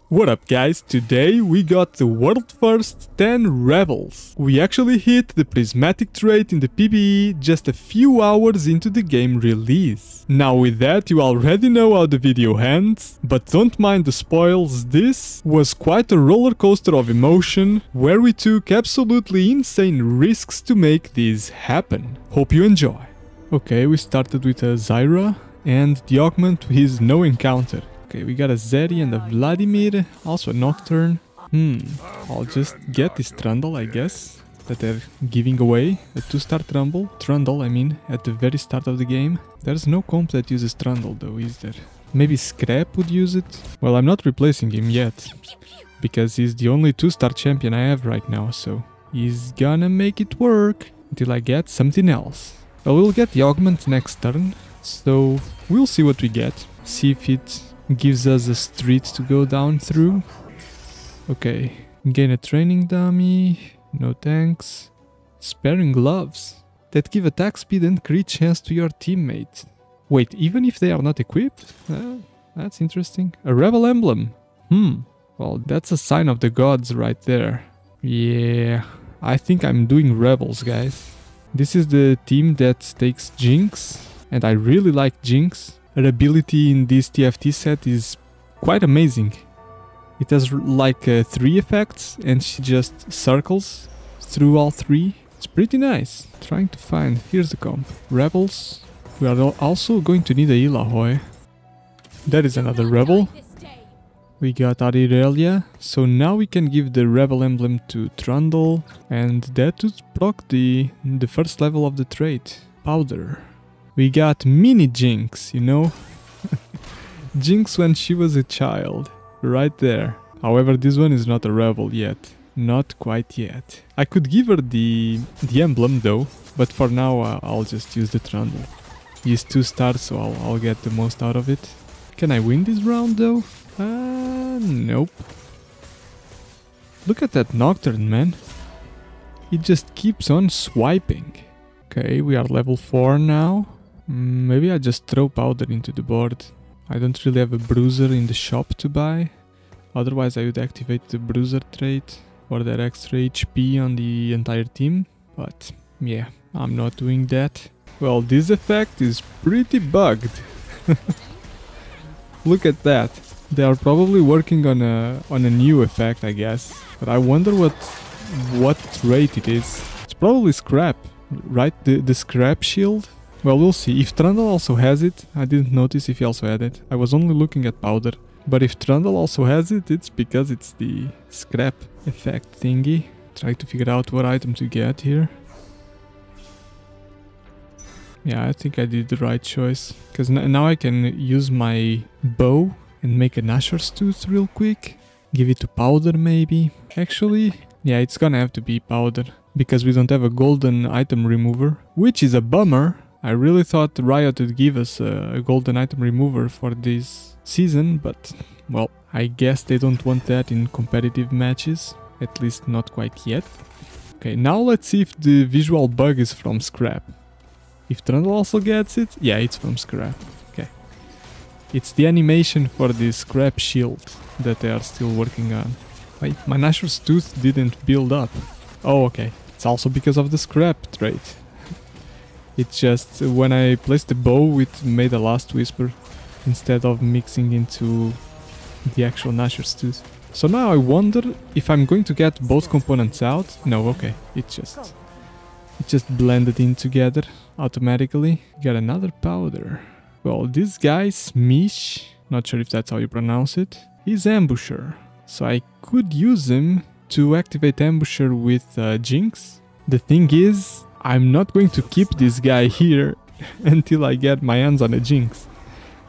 What up guys, today we got the world first 10 rebels. We actually hit the Prismatic trait in the PvE just a few hours into the game release. Now with that you already know how the video ends, but don't mind the spoils, this was quite a roller coaster of emotion where we took absolutely insane risks to make this happen. Hope you enjoy. Okay, we started with a Zyra and the augment with his no encounter. Okay, we got a Zeri and a Vladimir, also a Nocturne. I'll just get this Trundle, I guess, that they're giving away. A 2-star Trundle, I mean, at the very start of the game. There's no comp that uses Trundle though, is there? Maybe Scrap would use it? Well, I'm not replacing him yet, because he's the only 2-star champion I have right now, so he's gonna make it work until I get something else. Well, we'll get the augment next turn, so we'll see what we get. See if it gives us a street to go down through. Okay, gain a training dummy, no thanks. Sparing gloves that give attack speed and crit chance to your teammate. Wait, even if they are not equipped? That's interesting. A rebel emblem. Well, that's a sign of the gods right there. Yeah, I think I'm doing rebels, guys. This is the team that takes Jinx, and I really like Jinx. Her ability in this TFT set is quite amazing. It has like 3 effects and she just circles through all 3. It's pretty nice. Trying to find... Here's the comp. Rebels. We are also going to need a Ilahoy. That is another rebel. We got Arirelia. So now we can give the rebel emblem to Trundle. And that would proc the first level of the trait. Powder. We got mini Jinx, you know? Jinx when she was a child. Right there. However, this one is not a rebel yet. Not quite yet. I could give her the emblem though, but for now I'll just use the Trundle. He's 2 stars, so I'll get the most out of it. Can I win this round though? Nope. Look at that Nocturne, man. It just keeps on swiping. Okay, we are level 4 now. Maybe I just throw powder into the board. I don't really have a bruiser in the shop to buy. Otherwise I would activate the bruiser trait for that extra HP on the entire team. But yeah, I'm not doing that. Well, this effect is pretty bugged. Look at that. They are probably working on a new effect, I guess. But I wonder what trait it is. It's probably Scrap, right? The Scrap shield? Well, we'll see. If Trundle also has it, I didn't notice if he also had it. I was only looking at Powder. But if Trundle also has it, it's because it's the Scrap effect thingy. Try to figure out what item to get here. Yeah, I think I did the right choice. Because now I can use my bow and make a Nashor's Tooth real quick. Give it to Powder maybe. Actually, yeah, it's gonna have to be Powder. Because we don't have a golden item remover. Which is a bummer. I really thought Riot would give us a golden item remover for this season, but, well, I guess they don't want that in competitive matches, at least not quite yet. Okay, now let's see if the visual bug is from Scrap. If Trundle also gets it, yeah, it's from Scrap. Okay. It's the animation for the Scrap shield that they are still working on. Wait, my Nashor's Tooth didn't build up. Oh, okay. It's also because of the Scrap trait. It's just when I placed the bow, it made a Last Whisper instead of mixing into the actual Nashor's Tooth. So now I wonder if I'm going to get both components out. No, okay, it just blended in together automatically. Got another Powder. Well, this guy, Smish, not sure if that's how you pronounce it, is Ambusher. So I could use him to activate Ambusher with Jinx. The thing is, I'm not going to keep this guy here until I get my hands on a Jinx,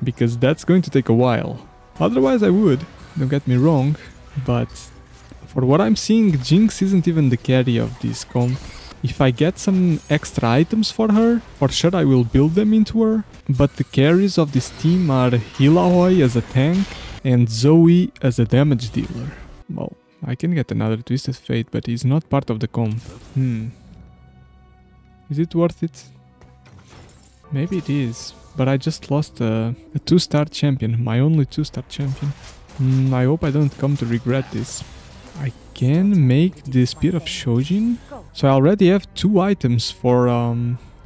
because that's going to take a while. Otherwise I would, don't get me wrong, but for what I'm seeing, Jinx isn't even the carry of this comp. If I get some extra items for her, for sure I will build them into her, but the carries of this team are Ilahoy as a tank and Zoe as a damage dealer. Well, I can get another Twisted Fate, but he's not part of the comp. Is it worth it? Maybe it is, but I just lost a 2-star champion, my only 2-star champion. I hope I don't come to regret this. I can make the Spear of Shojin. So I already have 2 items for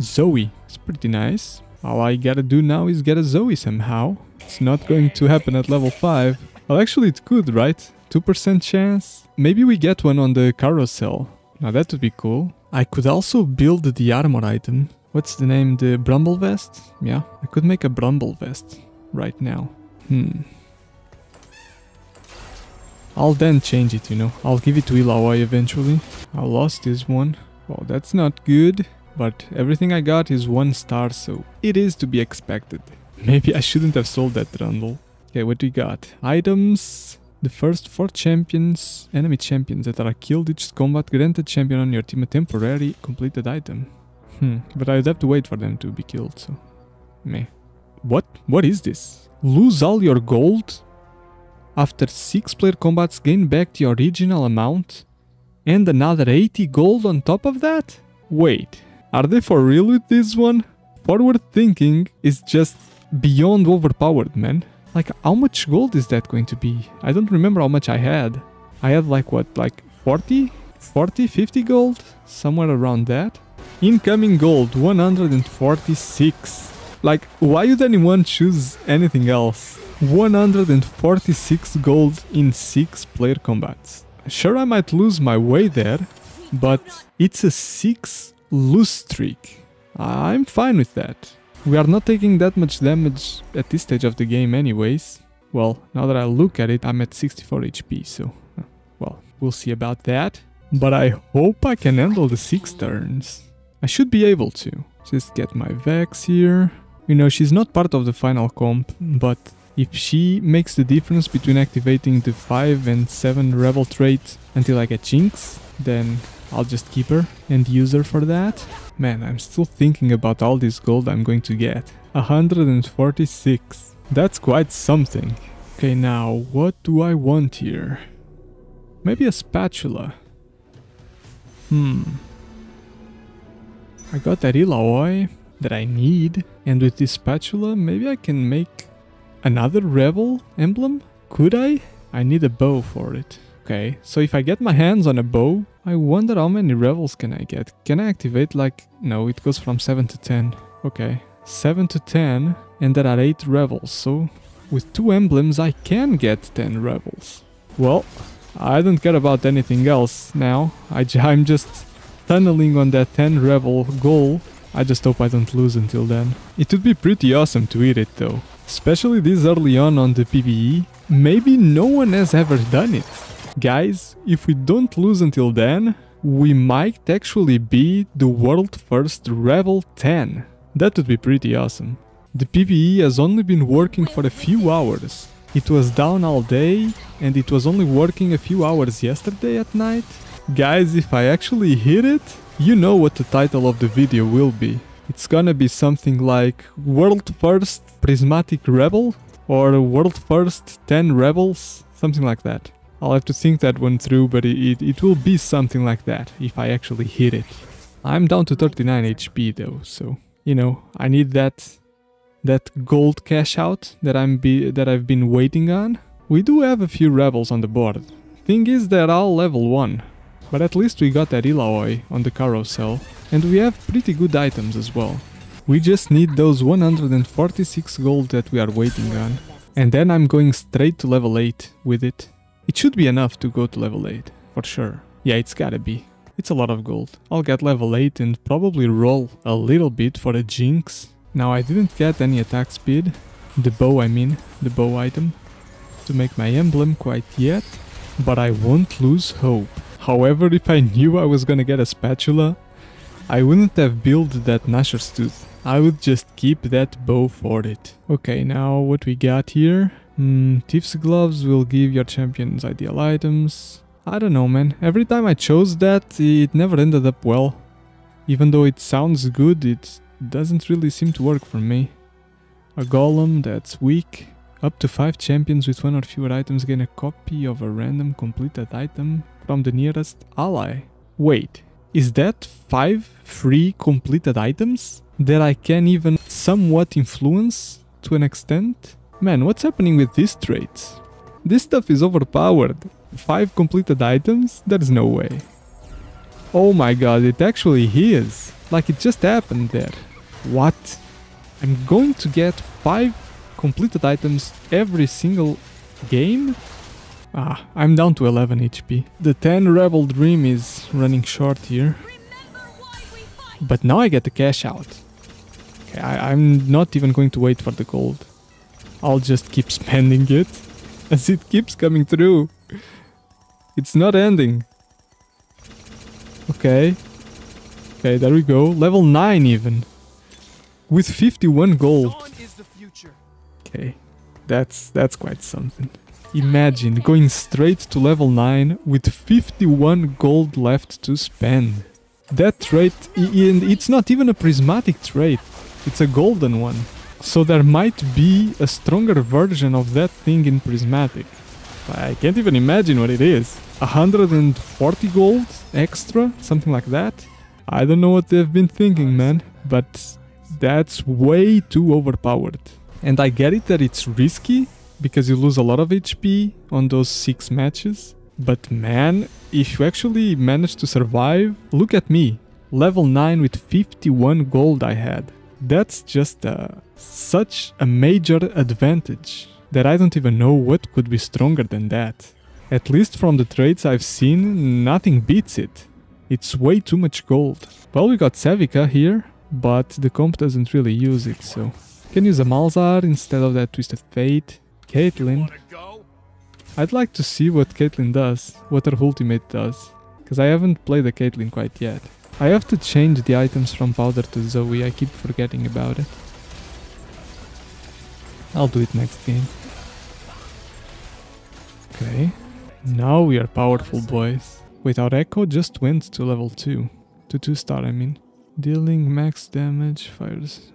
Zoe. It's pretty nice. All I gotta do now is get a Zoe somehow. It's not going to happen at level 5. Well, actually it could, right? 2% chance. Maybe we get one on the carousel. Now that would be cool. I could also build the armor item. What's the name? The Brumble Vest? Yeah, I could make a Brumble Vest right now. I'll then change it, you know. I'll give it to Ilaoi eventually. I lost this one. Well, that's not good. But everything I got is 1 star, so it is to be expected. Maybe I shouldn't have sold that trundle. Okay, what do we got? Items. The first 4 champions, enemy champions that are killed each combat granted champion on your team a temporary completed item. But I'd have to wait for them to be killed, so... Meh. What is this? Lose all your gold? After 6 player combats, gain back the original amount? And another 80 gold on top of that? Wait, are they for real with this one? Forward thinking is just beyond overpowered, man. Like, how much gold is that going to be? I don't remember how much I had. I had like what, like 40? 40, 50 gold? Somewhere around that. Incoming gold, 146. Like, why would anyone choose anything else? 146 gold in 6 player combats. Sure, I might lose my way there, but it's a 6 lose streak. I'm fine with that. We are not taking that much damage at this stage of the game anyways. Well, now that I look at it, I'm at 64 HP, so... well, we'll see about that. But I hope I can handle the 6 turns. I should be able to. Just get my Vex here. You know, she's not part of the final comp, but if she makes the difference between activating the 5 and 7 Rebel trait until I get Jinx, then I'll just keep her and use her for that. Man, I'm still thinking about all this gold I'm going to get. 146. That's quite something. Okay, now, what do I want here? Maybe a spatula. I got that Ilaoi that I need, and with this spatula, maybe I can make another Rebel emblem? Could I? I need a bow for it. Okay, so if I get my hands on a bow, I wonder how many Rebels can I get? Can I activate like... no, it goes from 7 to 10. Okay, 7 to 10, and there are 8 Rebels, so with 2 emblems I can get 10 Rebels. Well, I don't care about anything else now. I'm just tunneling on that 10 Rebel goal. I just hope I don't lose until then. It would be pretty awesome to hit it though. Especially this early on the PvE. Maybe no one has ever done it. Guys, if we don't lose until then, we might actually be the world first Rebel 10. That would be pretty awesome. The PvE has only been working for a few hours. It was down all day and it was only working a few hours yesterday at night. Guys, if I actually hit it, you know what the title of the video will be. It's gonna be something like World First Prismatic Rebel or World First 10 Rebels, something like that. I'll have to think that one through, but it will be something like that if I actually hit it. I'm down to 39 HP though, so you know, I need that gold cash out that I've been waiting on. We do have a few Rebels on the board. Thing is, they're all level 1. But at least we got that Ilaoi on the carousel, and we have pretty good items as well. We just need those 146 gold that we are waiting on. And then I'm going straight to level 8 with it. It should be enough to go to level 8, for sure. Yeah, it's gotta be. It's a lot of gold. I'll get level 8 and probably roll a little bit for a Jinx. Now I didn't get any attack speed. The bow, I mean. The bow item. To make my emblem quite yet. But I won't lose hope. However, if I knew I was gonna get a spatula, I wouldn't have built that Nashor's Tooth. I would just keep that bow for it. Okay, now what we got here? Thief's Gloves will give your champions ideal items. I don't know, man. Every time I chose that, it never ended up well. Even though it sounds good, it doesn't really seem to work for me. A Golem, that's weak. Up to 5 champions with 1 or fewer items gain a copy of a random completed item from the nearest ally. Wait, is that 5 free completed items that I can even somewhat influence to an extent? Man, what's happening with these traits? This stuff is overpowered. 5 completed items? There's no way. Oh my god, it actually is. Like it just happened there. What? I'm going to get 5 completed items every single game? Ah, I'm down to 11 HP. The 10 Rebel Dream is running short here. But now I get the cash out. Okay, I'm not even going to wait for the gold. I'll just keep spending it as it keeps coming through. It's not ending. Okay. Okay, there we go. Level 9 even. With 51 gold. Okay, that's quite something. Imagine going straight to level 9 with 51 gold left to spend. That trait, and it's not even a prismatic trait, it's a golden one. So there might be a stronger version of that thing in prismatic. I can't even imagine what it is. 140 gold extra, something like that. I don't know what they've been thinking, man, but that's way too overpowered. And I get it that it's risky, because you lose a lot of HP on those 6 matches. But man, if you actually manage to survive, look at me. Level 9 with 51 gold I had. That's just such a major advantage that I don't even know what could be stronger than that. At least from the traits I've seen, nothing beats it. It's way too much gold. Well, we got Savika here, but the comp doesn't really use it, so... Can use a Malzahar instead of that Twisted Fate. Caitlyn. I'd like to see what Caitlyn does, what her ultimate does, because I haven't played the Caitlyn quite yet. I have to change the items from Powder to Zoe, I keep forgetting about it. I'll do it next game. Okay, now we are powerful, boys. Wait, our Echo just went to level 2. To 2-star, I mean. Dealing max damage, fires.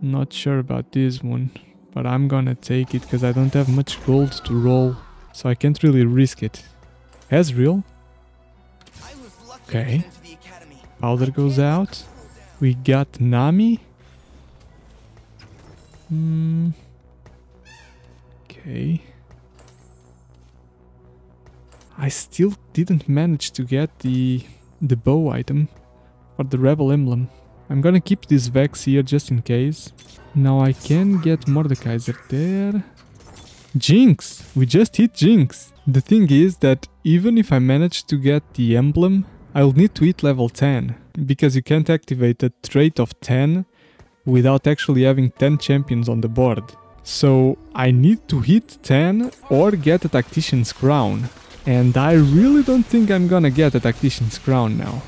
Not sure about this one. But I'm gonna take it because I don't have much gold to roll. So I can't really risk it. Ezreal. Okay. Powder goes out. We got Nami. Okay. I still didn't manage to get the bow item for the Rebel Emblem. I'm gonna keep this Vex here just in case. Now I can get Mordekaiser there. Jinx! We just hit Jinx! The thing is that even if I manage to get the emblem, I'll need to hit level 10. Because you can't activate a trait of 10 without actually having 10 champions on the board. So I need to hit 10 or get a Tactician's Crown. And I really don't think I'm gonna get a Tactician's Crown now.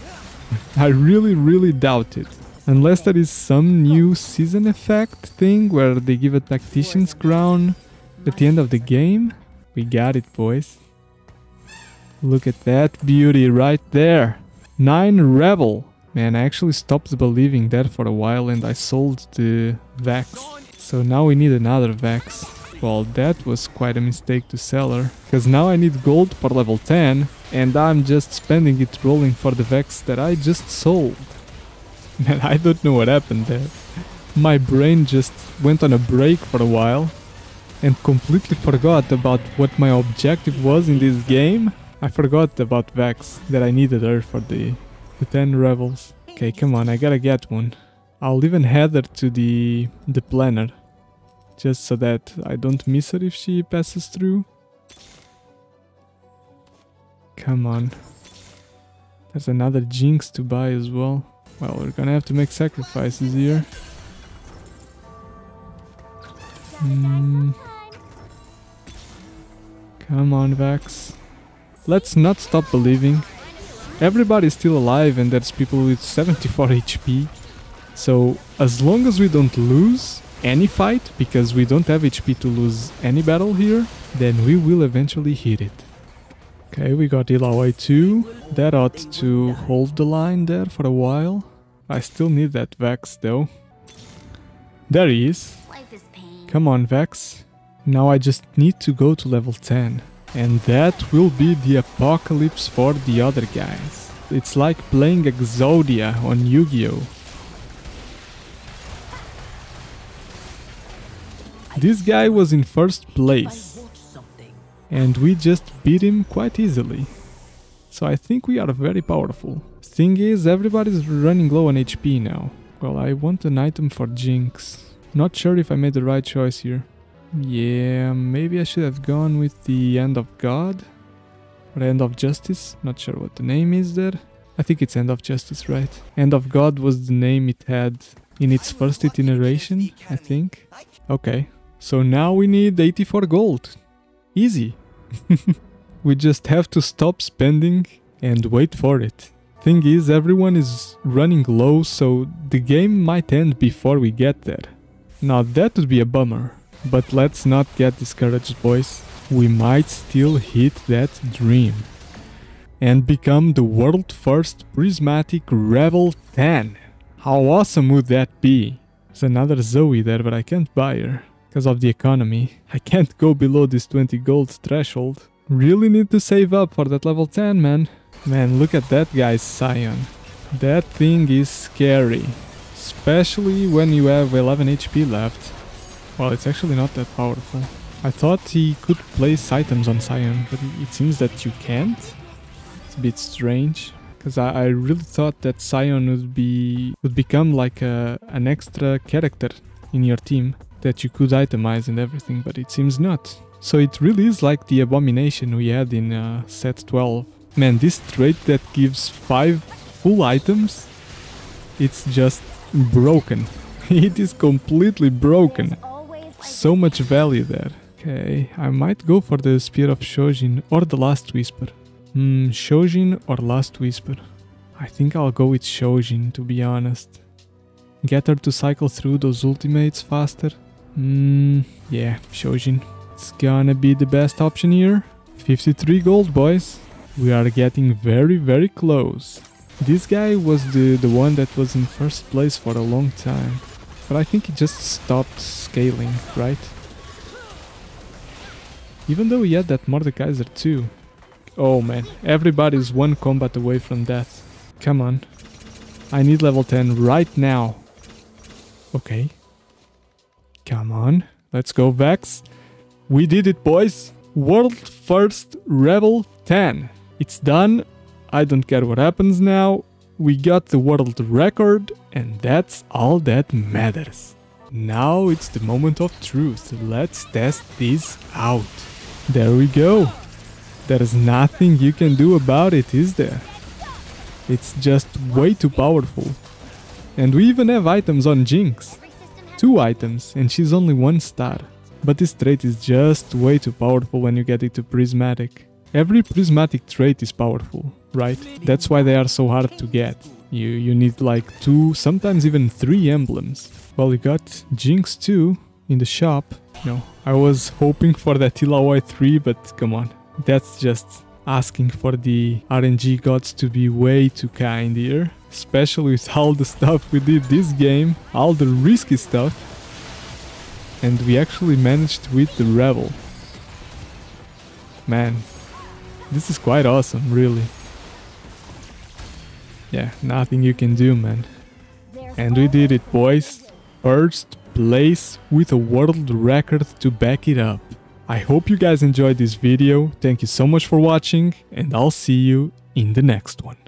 I really doubt it. Unless there is some new season effect thing where they give a Tactician's Crown at the end of the game. We got it, boys. Look at that beauty right there. 9 Rebel. Man, I actually stopped believing that for a while and I sold the Vex. So now we need another Vex. Well, that was quite a mistake to sell her. Because now I need gold for level 10 and I'm just spending it rolling for the Vex that I just sold. Man, I don't know what happened there. My brain just went on a break for a while and completely forgot about what my objective was in this game. I forgot about Vex, that I needed her for the 10 Rebels. Okay, come on, I gotta get one. I'll even head her to the planner, just so that I don't miss her if she passes through. Come on. There's another Jinx to buy as well. Well, we're gonna have to make sacrifices here. Come on, Vex. Let's not stop believing. Everybody's still alive and there's people with 74 HP. So, as long as we don't lose any fight, because we don't have HP to lose any battle here, then we will eventually hit it. Okay, we got Illaoi too. That ought to hold the line there for a while. I still need that Vex though. There he is. Come on, Vex. Now I just need to go to level 10. And that will be the apocalypse for the other guys. It's like playing Exodia on Yu-Gi-Oh! This guy was in first place. And we just beat him quite easily. So I think we are very powerful. Thing is, everybody's running low on HP now. Well, I want an item for Jinx. Not sure if I made the right choice here. Yeah, maybe I should have gone with the End of God. Or End of Justice. Not sure what the name is there. I think it's End of Justice, right? End of God was the name it had in its first iteration, I think. Okay, so now we need 84 gold. Easy. We just have to stop spending and wait for it. Thing is, everyone is running low, so the game might end before we get there. Now that would be a bummer. But let's not get discouraged, boys. We might still hit that dream. And become the world first Prismatic Level 10. How awesome would that be? There's another Zoe there, but I can't buy her. Because of the economy. I can't go below this 20 gold threshold. Really need to save up for that level 10, man. Man, look at that guy's Scion. That thing is scary. Especially when you have 11 HP left. Well, it's actually not that powerful. I thought he could place items on Scion, but it seems that you can't. It's a bit strange. Because I really thought that Scion would become like an extra character in your team. That you could itemize and everything, but it seems not. So it really is like the abomination we had in set 12. Man, this trait that gives 5 full items, it's just broken. It is completely broken. So much value there. Okay, I might go for the Spear of Shojin or the Last Whisper. Shojin or Last Whisper. I think I'll go with Shojin, to be honest. Get her to cycle through those ultimates faster. Yeah, Shojin. It's gonna be the best option here. 53 gold, boys. We are getting very, very close. This guy was the one that was in first place for a long time. But I think he just stopped scaling, right? Even though he had that Mordekaiser too. Oh man, everybody's one combat away from death. Come on. I need level 10 right now. Okay. Come on. Let's go, Vex. We did it, boys. World first Level 10. It's done. I don't care what happens now. We got the world record, and that's all that matters. Now it's the moment of truth. Let's test this out. There we go. There's nothing you can do about it, is there? It's just way too powerful. And we even have items on Jinx. 2 items, and she's only 1 star. But this trait is just way too powerful when you get it to Prismatic. Every Prismatic trait is powerful, right? That's why they are so hard to get. You need like 2, sometimes even 3 emblems. Well, you got Jinx 2 in the shop. No, I was hoping for that Illaoi 3, but come on. That's just asking for the RNG gods to be way too kind here. Especially with all the stuff we did this game, all the risky stuff. And we actually managed with the Rebel. Man, this is quite awesome, really. Yeah, nothing you can do, man. And we did it, boys. First place with a world record to back it up. I hope you guys enjoyed this video. Thank you so much for watching, and I'll see you in the next one.